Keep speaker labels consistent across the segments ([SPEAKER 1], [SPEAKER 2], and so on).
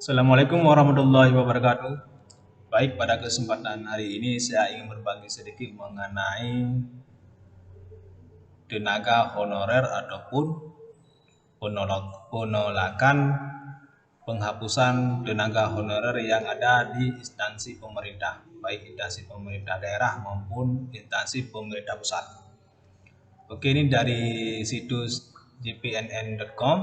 [SPEAKER 1] Assalamualaikum warahmatullahi wabarakatuh. Baik, pada kesempatan hari ini saya ingin berbagi sedikit mengenai tenaga honorer ataupun penolakan penghapusan tenaga honorer yang ada di instansi pemerintah, baik instansi pemerintah daerah maupun instansi pemerintah pusat. Oke, ini dari situs jpnn.com.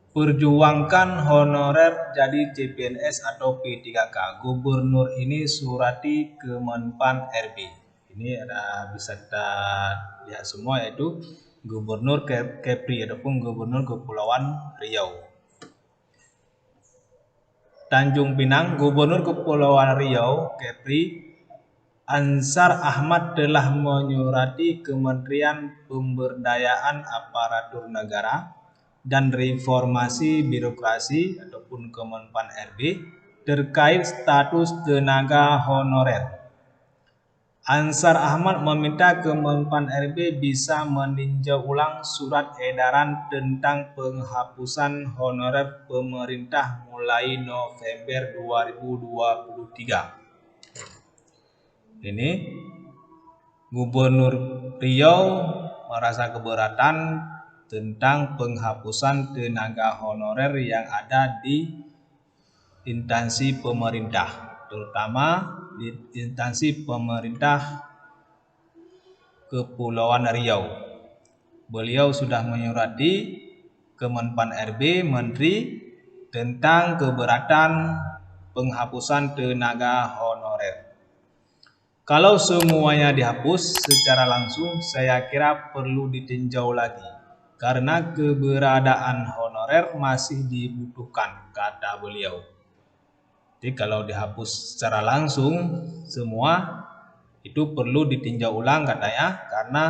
[SPEAKER 1] Perjuangkan honorer jadi CPNS atau P3K. Gubernur ini surati Kemenpan RB. Ini ada bisa kita lihat semua, yaitu Gubernur Kepri ataupun Gubernur Kepulauan Riau. Tanjung Pinang, Gubernur Kepulauan Riau Kepri Ansar Ahmad telah menyurati Kementerian Pemberdayaan Aparatur Negara dan Reformasi Birokrasi ataupun Kemenpan RB terkait status tenaga honorer. Ansar Ahmad meminta Kemenpan RB bisa meninjau ulang surat edaran tentang penghapusan honorer pemerintah mulai November 2023. Ini Gubernur Riau merasa keberatan tentang penghapusan tenaga honorer yang ada di instansi pemerintah, terutama di instansi pemerintah Kepulauan Riau. Beliau sudah menyurati Kemenpan RB, Menteri, tentang keberatan penghapusan tenaga honorer. Kalau semuanya dihapus secara langsung, saya kira perlu ditinjau lagi, karena keberadaan honorer masih dibutuhkan, kata beliau. Jadi kalau dihapus secara langsung semua, itu perlu ditinjau ulang katanya, karena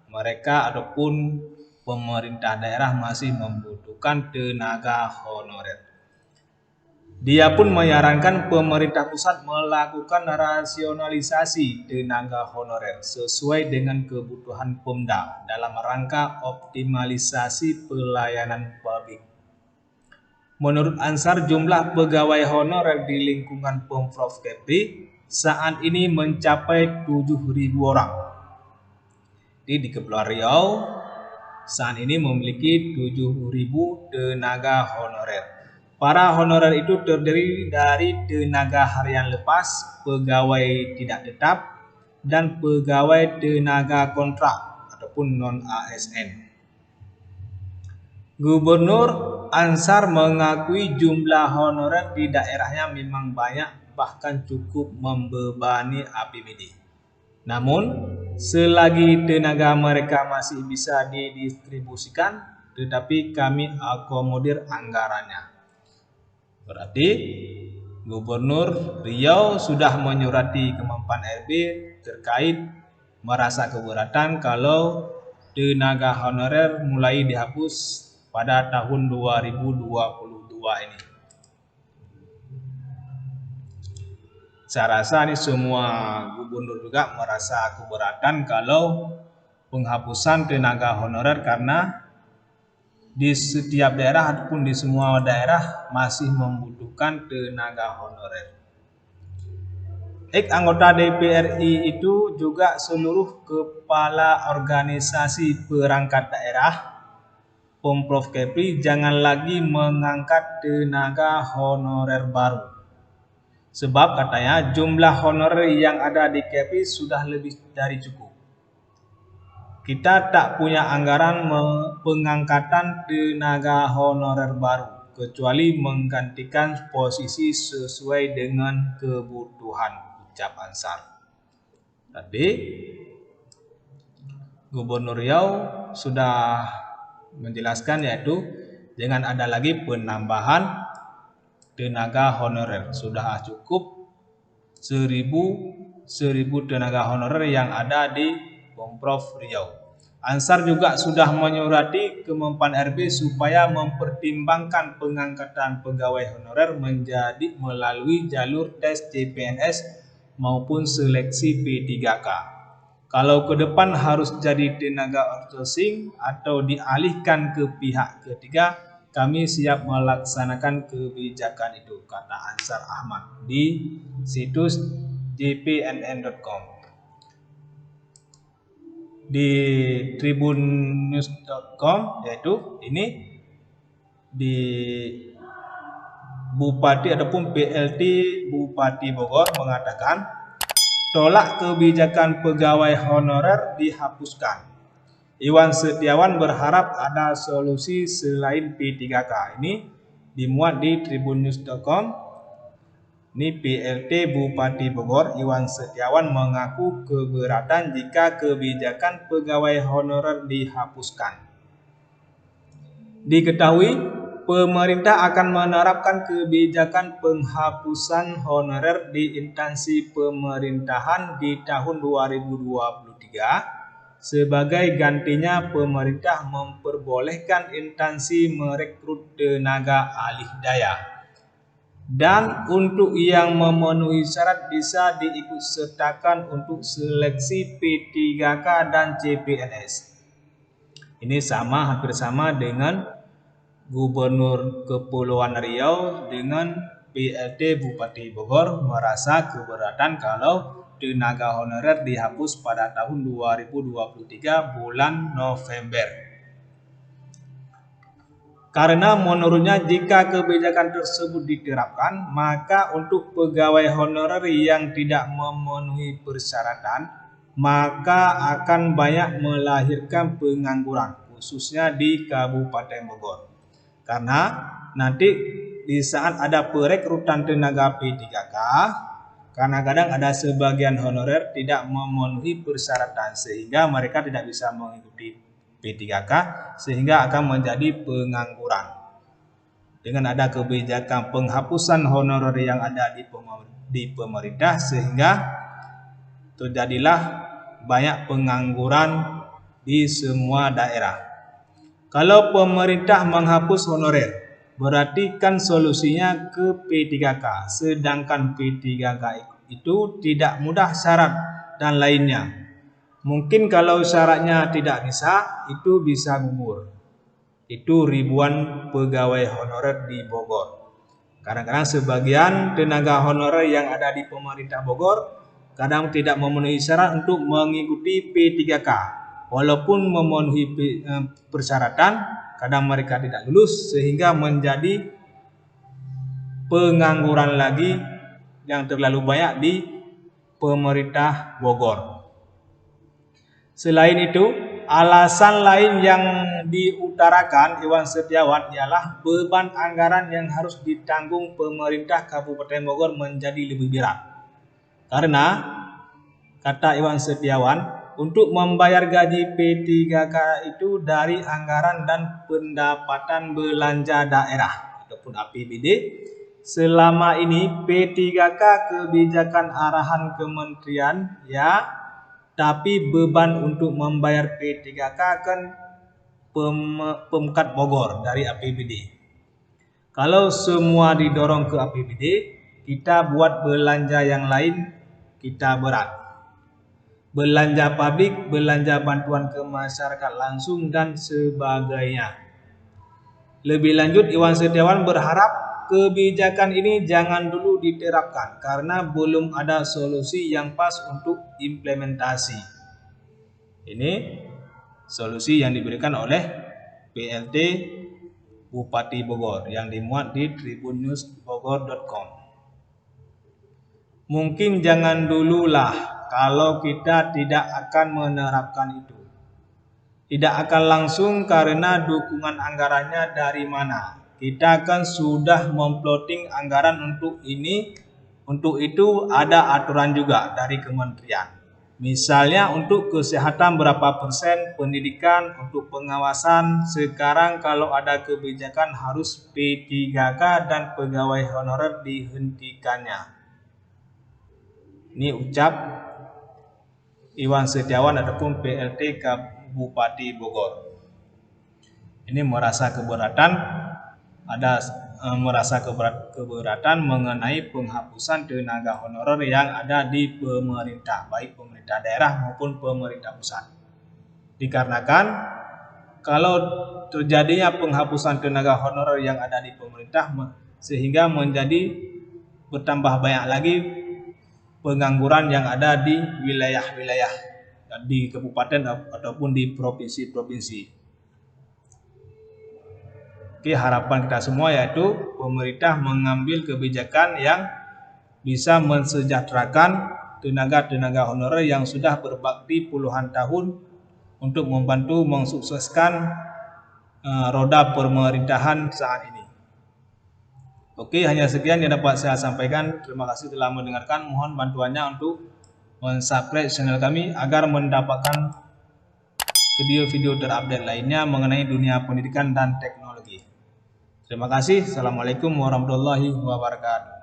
[SPEAKER 1] mereka ataupun pemerintah daerah masih membutuhkan tenaga honorer. Dia pun menyarankan pemerintah pusat melakukan rasionalisasi tenaga honorer sesuai dengan kebutuhan Pemda dalam rangka optimalisasi pelayanan publik. Menurut Ansar, jumlah pegawai honorer di lingkungan Pemprov Kepri saat ini mencapai 7.000 orang. Di Kepulauan Riau saat ini memiliki 7.000 tenaga honorer. Para honorer itu terdiri dari tenaga harian lepas, pegawai tidak tetap, dan pegawai tenaga kontrak ataupun non-ASN. Gubernur Ansar mengakui jumlah honorer di daerahnya memang banyak, bahkan cukup membebani APBD. Namun, selagi tenaga mereka masih bisa didistribusikan, tetapi kami akomodir anggarannya. Berarti Gubernur Riau sudah menyurati Kemenpan RB terkait merasa keberatan kalau tenaga honorer mulai dihapus pada tahun 2022 ini. Saya rasa ini semua gubernur juga merasa keberatan kalau penghapusan tenaga honorer, karena di setiap daerah ataupun di semua daerah masih membutuhkan tenaga honorer. Anggota DPRI itu juga seluruh kepala organisasi perangkat daerah Pemprov Kepri jangan lagi mengangkat tenaga honorer baru. Sebab katanya jumlah honorer yang ada di Kepri sudah lebih dari cukup. Kita tak punya anggaran pengangkatan tenaga honorer baru, kecuali menggantikan posisi sesuai dengan kebutuhan, ucap Ansar. Tadi Gubernur Riau sudah menjelaskan, yaitu jangan ada lagi penambahan tenaga honorer. Sudah cukup 1.000 tenaga honorer yang ada di Pemprov Riau. Ansar juga sudah menyurati Kemenpan RB supaya mempertimbangkan pengangkatan pegawai honorer menjadi melalui jalur tes CPNS maupun seleksi P3K. Kalau ke depan harus jadi tenaga outsourcing atau dialihkan ke pihak ketiga, kami siap melaksanakan kebijakan itu, kata Ansar Ahmad di situs jpnn.com. Di tribunnews.com, yaitu ini di Bupati ataupun PLT Bupati Bogor mengatakan tolak kebijakan pegawai honorer dihapuskan. Iwan Setiawan berharap ada solusi selain P3K. Ini dimuat di tribunnews.com. Ini PLT Bupati Bogor Iwan Setiawan mengaku keberatan jika kebijakan pegawai honorer dihapuskan. Diketahui pemerintah akan menerapkan kebijakan penghapusan honorer di instansi pemerintahan di tahun 2023. Sebagai gantinya, pemerintah memperbolehkan instansi merekrut tenaga alih daya. Dan untuk yang memenuhi syarat bisa diikutsertakan untuk seleksi P3K dan CPNS. Ini hampir sama dengan Gubernur Kepulauan Riau dengan PLT Bupati Bogor merasa keberatan kalau tenaga honorer dihapus pada tahun 2023 bulan November. Karena menurutnya jika kebijakan tersebut diterapkan, maka untuk pegawai honorer yang tidak memenuhi persyaratan, maka akan banyak melahirkan pengangguran, khususnya di Kabupaten Bogor. Karena nanti di saat ada perekrutan tenaga P3K, kadang-kadang ada sebagian honorer tidak memenuhi persyaratan sehingga mereka tidak bisa mengikuti P3K sehingga akan menjadi pengangguran. Dengan ada kebijakan penghapusan honorer yang ada di pemerintah sehingga terjadilah banyak pengangguran di semua daerah. Kalau pemerintah menghapus honorer, berarti kan solusinya ke P3K, sedangkan P3K itu tidak mudah syarat dan lainnya. Mungkin kalau syaratnya tidak bisa, itu bisa gugur. Itu ribuan pegawai honorer di Bogor. Kadang-kadang sebagian tenaga honorer yang ada di pemerintah Bogor kadang tidak memenuhi syarat untuk mengikuti P3K. Walaupun memenuhi persyaratan, kadang mereka tidak lulus sehingga menjadi pengangguran lagi yang terlalu banyak di pemerintah Bogor. Selain itu, alasan lain yang diutarakan Iwan Setiawan ialah beban anggaran yang harus ditanggung pemerintah Kabupaten Bogor menjadi lebih berat. Karena, kata Iwan Setiawan, untuk membayar gaji P3K itu dari anggaran dan pendapatan belanja daerah ataupun APBD. Selama ini P3K kebijakan arahan kementerian ya, tapi beban untuk membayar P3K kan Pemkat Bogor dari APBD. Kalau semua didorong ke APBD, kita buat belanja yang lain kita berat. Belanja pabrik, belanja bantuan ke masyarakat langsung dan sebagainya. Lebih lanjut, Iwan Setiawan berharap kebijakan ini jangan dulu diterapkan karena belum ada solusi yang pas untuk implementasi. Ini solusi yang diberikan oleh PLT Bupati Bogor yang dimuat di tribunnews.bogor.com. Mungkin jangan dululah kalau kita tidak akan menerapkan itu. Tidak akan langsung karena dukungan anggarannya dari mana. Kita kan sudah memplotting anggaran untuk ini, untuk itu ada aturan juga dari kementerian. Misalnya untuk kesehatan berapa persen, pendidikan, untuk pengawasan. Sekarang kalau ada kebijakan harus P3K dan pegawai honorer dihentikannya. Ini ucap Iwan Setiawan ataupun PLT Bupati Bogor. Ini merasa keberatan, merasa keberatan mengenai penghapusan tenaga honorer yang ada di pemerintah, baik pemerintah daerah maupun pemerintah pusat. Dikarenakan kalau terjadinya penghapusan tenaga honorer yang ada di pemerintah sehingga menjadi bertambah banyak lagi pengangguran yang ada di wilayah-wilayah di kabupaten ataupun di provinsi-provinsi. Oke, harapan kita semua yaitu pemerintah mengambil kebijakan yang bisa mensejahterakan tenaga-tenaga honorer yang sudah berbakti puluhan tahun untuk membantu mensukseskan roda pemerintahan saat ini. Oke, hanya sekian yang dapat saya sampaikan. Terima kasih telah mendengarkan. Mohon bantuannya untuk subscribe channel kami agar mendapatkan video-video terupdate lainnya mengenai dunia pendidikan dan teknologi. Terima kasih. Assalamualaikum warahmatullahi wabarakatuh.